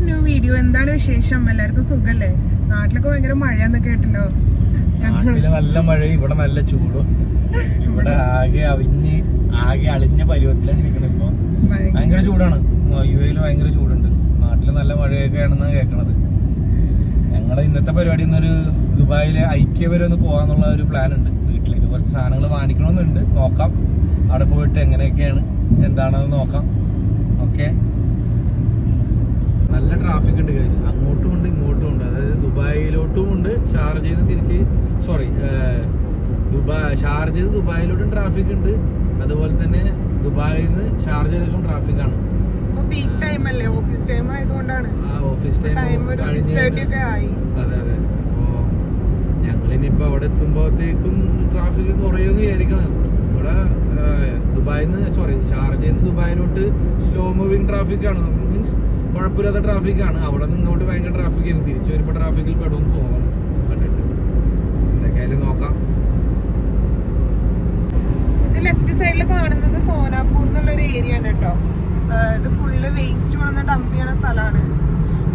New video. എന്താണ് വിശേഷം? എല്ലാവർക്കും സുഖല്ലേ? നാട്ടിലൊക്കെ ഭയങ്കര മഴയെന്ന് കേട്ടല്ലോ. നാട്ടില് നല്ല മഴയും ഇവിടെ നല്ല ചൂടും. ഇവിടെ ആകെ അളിഞ്ഞ പരുവത്തിലാണ് നിൽക്കുന്നത്. ഇപ്പൊ ഭയങ്കര ചൂടാണ്. യുഎയിൽ ഭയങ്കര ചൂടുണ്ട്. നാട്ടില് നല്ല മഴയൊക്കെയാണെന്നാണ് കേൾക്കണത്. ഞങ്ങളുടെ ഇന്നത്തെ പരിപാടി ഇന്നൊരു ദുബായിലെ ഐക്യ വരെ ഒന്ന് പോകാന്നുള്ള ഒരു പ്ലാൻ ഉണ്ട്. വീട്ടിലേക്ക് കുറച്ച് സാധനങ്ങൾ വാങ്ങിക്കണമെന്നുണ്ട്. നോക്കാം, അവിടെ പോയിട്ട് എങ്ങനെയൊക്കെയാണ് എന്താണെന്ന് നോക്കാം. ഓക്കെ. നല്ല ട്രാഫിക് ഉണ്ട് ഗൈസ്, അങ്ങോട്ടും ഉണ്ട് ഇങ്ങോട്ടും ഉണ്ട്. അതായത് ദുബായിലോട്ടും ഉണ്ട്, ഷാർജയിൽ നിന്ന് തിരിച്ച് ഷാർജയിൽ നിന്ന് ദുബായിലോട്ടും ട്രാഫിക് ഉണ്ട്. അതുപോലെ തന്നെ ദുബായിൽ നിന്ന് ഷാർജയിലേക്കും ട്രാഫിക് ആണ്. പീക്ക് ടൈം അല്ലേ, ഓഫീസ് ടൈം ആയതുകൊണ്ടാണ്. ഓഫീസ് ടൈം അതെ അതെ. അപ്പോൾ ഞങ്ങളിനിയിപ്പോൾ അവിടെ എത്തുമ്പോഴത്തേക്കും ട്രാഫിക് കുറയുമെന്ന് വിചാരിക്കണം. ഇവിടെ ഷാർജയിൽ നിന്ന് ദുബായിലോട്ട് സ്ലോ മൂവിങ് ട്രാഫിക് ആണ്. മീൻസ് കുഴപ്പമില്ലാത്ത ട്രാഫിക്കാണ്. അവിടെ നിന്ന് ഇങ്ങോട്ട് ഭയങ്കര ട്രാഫിക് ആയിരുന്നു. തിരിച്ചു വരുമ്പോൾ ട്രാഫിക്കിൽ പെടുമെന്ന് തോന്നണം കണ്ടിട്ട്. എന്തൊക്കെയായാലും നോക്കാം. ഇത് ലെഫ്റ്റ് സൈഡിൽ കാണുന്നത് സോനാപൂർ എന്നുള്ളൊരു ഏരിയ ആണ് കേട്ടോ. ഇത് ഫുള്ള് വേസ്റ്റ് വന്ന് ഡംപ് ചെയ്യണ സ്ഥലമാണ്.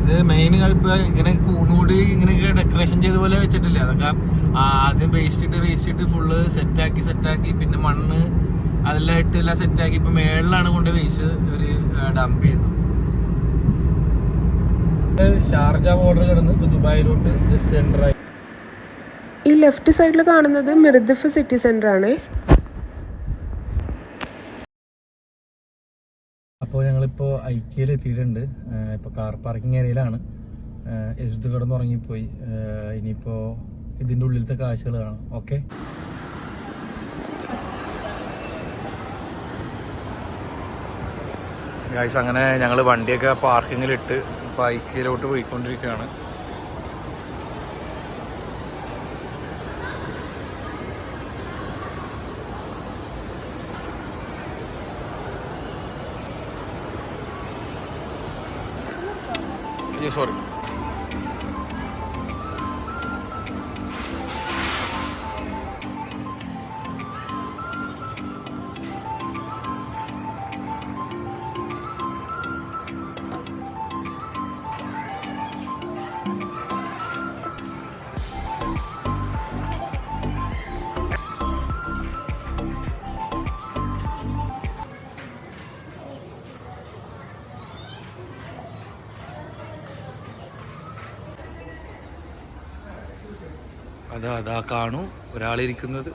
ഇത് മെയിൻ ഇപ്പൊ ഇങ്ങനെ കൂടി ഇങ്ങനെയൊക്കെ ഡെക്കറേഷൻ ചെയ്ത പോലെ വെച്ചിട്ടില്ല. അതൊക്കെ ആദ്യം വേസ്റ്റ് ഇട്ട് ഫുള്ള് സെറ്റാക്കി പിന്നെ മണ്ണ് അതെല്ലാം ഇട്ട് എല്ലാം സെറ്റാക്കി ഇപ്പൊ മേളിലാണ് കൊണ്ട് വേസ്റ്റ് ഒരു ഡംപ് ചെയ്യുന്നത്. ഷാർജ ബോർഡർ കിടന്ന് ഇപ്പൊ ദുബായിലോട്ട് ജസ്റ്റ് എൻ്റർ ആയി. ഈ ലെഫ്റ്റ് സൈഡിൽ കാണുന്നത് മിർദിഫ് സിറ്റി സെന്റർ ആണ്. അപ്പോൾ ഞങ്ങളിപ്പോൾ ഐക്യയിൽ എത്തിയിട്ടുണ്ട്. ഇപ്പോൾ കാർ പാർക്കിംഗ് ഏരിയയിലാണ്. എഴുത്ത് കിടന്നുറങ്ങിപ്പോയി. ഇനിയിപ്പോൾ ഇതിൻ്റെ ഉള്ളിലത്തെ കാഴ്ചകൾ കാണാം. ഓക്കെ. ഗൈസ്, അങ്ങനെ ഞങ്ങൾ വണ്ടിയൊക്കെ പാർക്കിങ്ങിലിട്ട് ഇപ്പോൾ ഐക്യയിലോട്ട് പോയിക്കൊണ്ടിരിക്കുകയാണ്. സോറി. അതാ കാണൂ ഒരാളിരിക്കുന്നത്.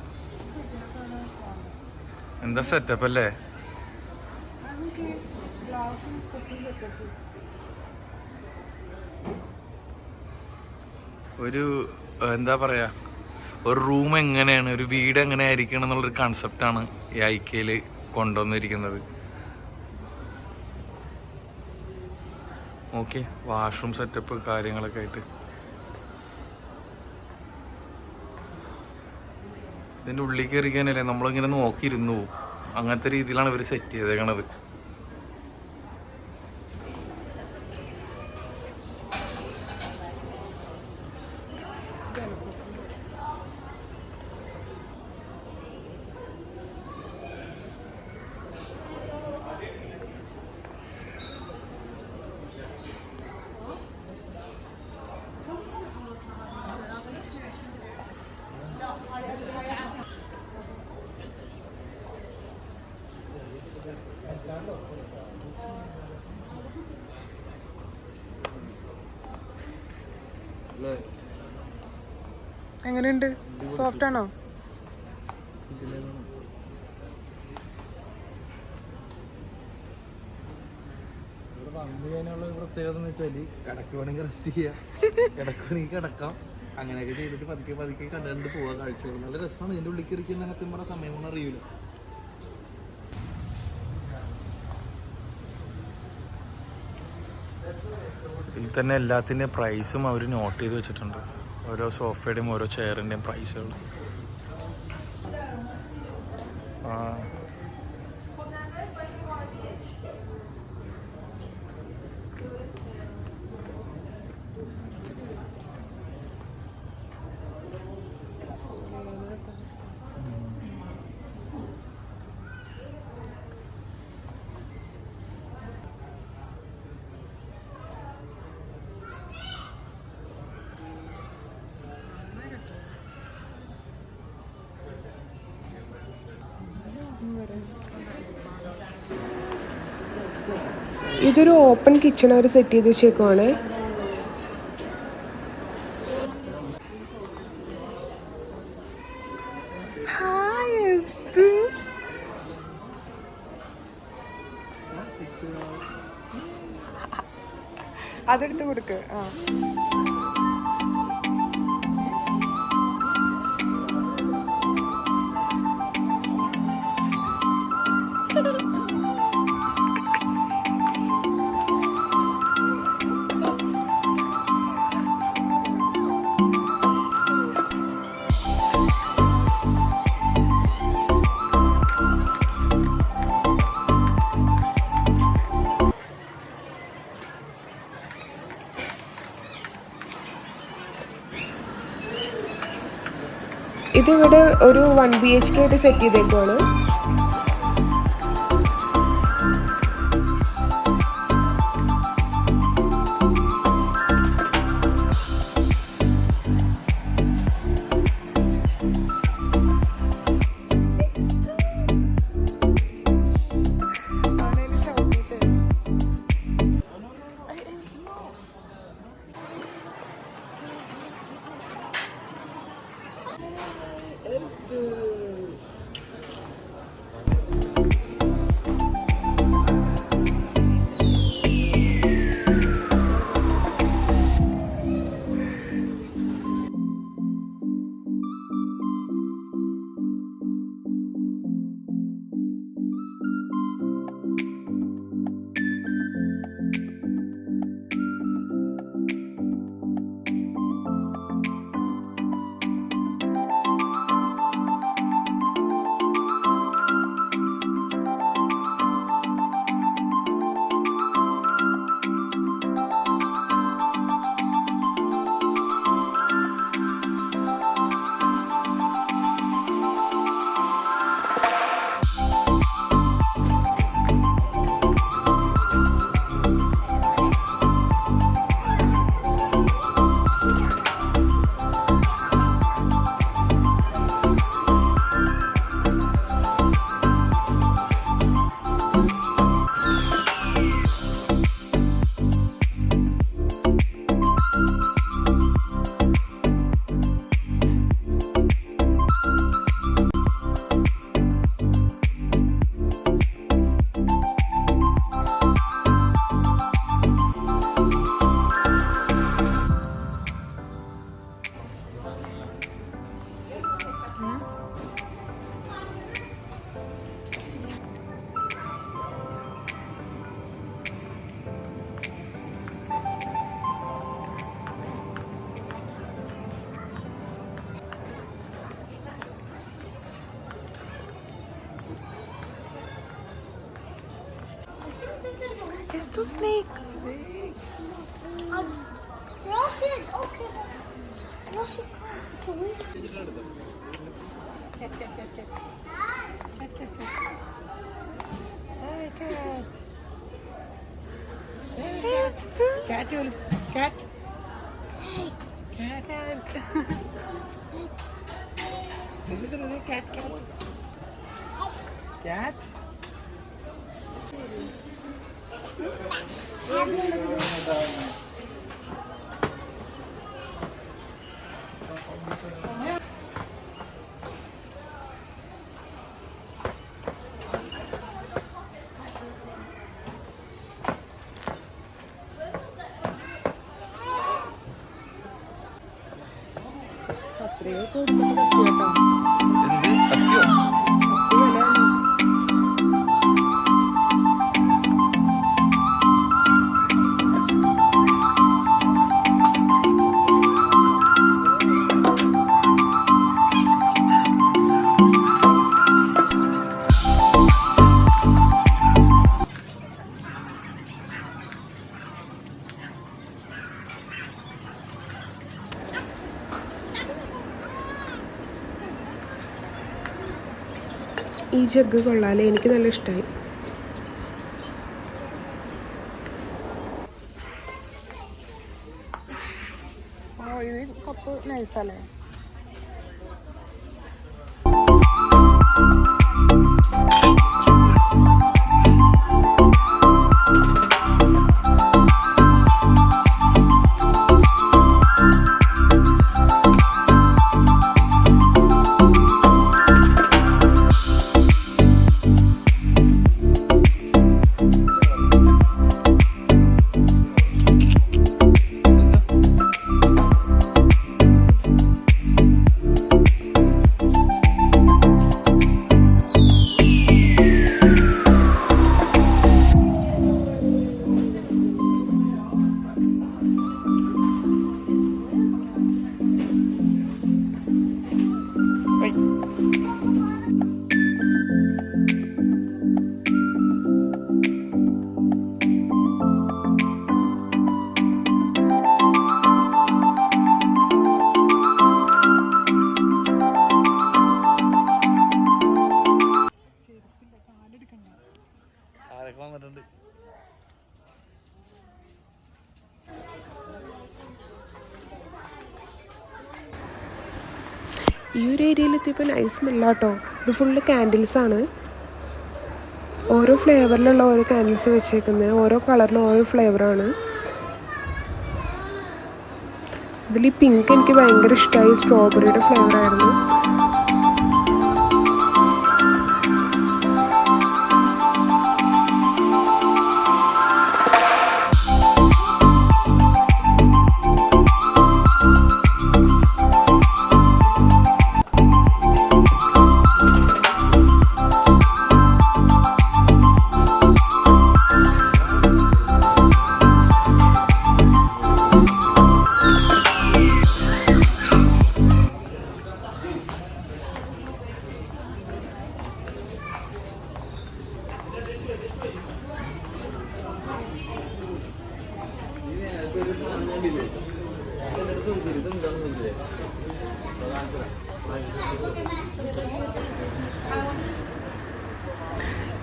എന്താ സെറ്റപ്പ് അല്ലേ? ഒരു എന്താ പറയാ, ഒരു റൂം എങ്ങനെയാണ്, ഒരു വീട് എങ്ങനെ ആയിരിക്കണം എന്നുള്ളൊരു കൺസെപ്റ്റാണ് ഈ ഐക്യയിൽ കൊണ്ടുവന്നിരിക്കുന്നത്. ഓക്കെ, വാഷ്റൂം സെറ്റപ്പ് കാര്യങ്ങളൊക്കെ ആയിട്ട് ഇതിൻ്റെ ഉള്ളിൽ കയറിക്കാനല്ലേ നമ്മളിങ്ങനെ നോക്കിയിരുന്നു പോകും. അങ്ങനത്തെ രീതിയിലാണ് ഇവർ സെറ്റ് ചെയ്തേക്കണത്. എങ്ങനെയുണ്ട്? സോഫ്റ്റ് ആണോ? ഇവിടെ വന്നു കഴിഞ്ഞുള്ള ഒരു പ്രത്യേകത എന്ന് വെച്ചാൽ കിടക്കുവാണെങ്കിൽ റെസ്റ്റ് ചെയ്യാം, കിടക്കുവാണെങ്കിൽ കിടക്കാം. അങ്ങനെയൊക്കെ ചെയ്തിട്ട് പതുക്കെ കണ്ടുകൊണ്ട് പോവാൻ കാഴ്ചകൾ നല്ല രസമാണ്. ഇതിൻ്റെ ഉള്ളിൽ കയറിക്കുന്ന സത്യം പറഞ്ഞ സമയം കൊണ്ട് അറിയില്ല. ഇതിൽ തന്നെ എല്ലാത്തിൻ്റെയും പ്രൈസും അവർ നോട്ട് ചെയ്ത് വെച്ചിട്ടുണ്ട്. ഓരോ സോഫയുടെയും ഓരോ ചെയറിൻ്റെയും പ്രൈസുകൾ. ഇതൊരു ഓപ്പൺ കിച്ചൺ അവർ സെറ്റ് ചെയ്ത് വെച്ചേക്കുവാണ്. അതെടുത്ത് കൊടുക്ക്. ആ ഇതിവിടെ ഒരു 1 BHK ആയിട്ട് set ചെയ്തേക്കുവാണ്. It's too snake. Rush it. Okay. Rush it. It's a waste. Cat. Hi, cat. Yes, cat. Cat. Cat. Cat. ഈ ജഗ് കൊള്ളാലേ, എനിക്ക് നല്ല ഇഷ്ടമായി. ഇത് കപ്പ് നൈസല്ലേ. ഏരിയയിലെത്തിയപ്പോൾ നൈസ് സ്മെല്ലാട്ടോ. ഇത് ഫുള്ള് ക്യാൻഡിൽസാണ്. ഓരോ ഫ്ലേവറിലുള്ള ഓരോ ക്യാൻഡിൽസ് വെച്ചേക്കുന്നത്. ഓരോ കളറിന് ഓരോ ഫ്ലേവറാണ്. ഇതിൽ പിങ്ക് എനിക്ക് ഭയങ്കര ഇഷ്ടമായി. സ്ട്രോബെറിയുടെ ഫ്ലേവറായിരുന്നു.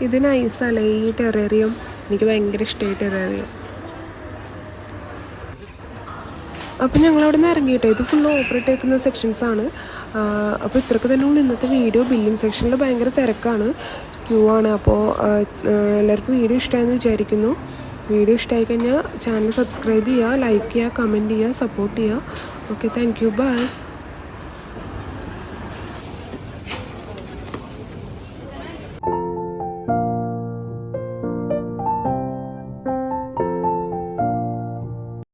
ഇത് നൈസല്ലേ ഈ ടെറേറിയം. എനിക്ക് ഭയങ്കര ഇഷ്ടമായി ടെറേറിയം. അപ്പോൾ ഞങ്ങളവിടെ നിന്ന് ഇറങ്ങിയിട്ടേ. ഇത് ഫുൾ ഓഫർ ഇട്ടേക്കുന്ന സെക്ഷൻസാണ്. അപ്പോൾ ഇത്രയ്ക്ക് തന്നെ ഉള്ളൂ ഇന്നത്തെ വീഡിയോ. ബില്ലിംഗ് സെക്ഷനിൽ ഭയങ്കര തിരക്കാണ്, ക്യൂ ആണ്. അപ്പോൾ എല്ലാവർക്കും വീഡിയോ ഇഷ്ടമായെന്ന് വിചാരിക്കുന്നു. വീഡിയോ ഇഷ്ടമായി കഴിഞ്ഞാൽ ചാനൽ സബ്സ്ക്രൈബ് ചെയ്യുക, ലൈക്ക് ചെയ്യുക, കമൻറ്റ് ചെയ്യുക, സപ്പോർട്ട് ചെയ്യുക. Okay, thank you, by.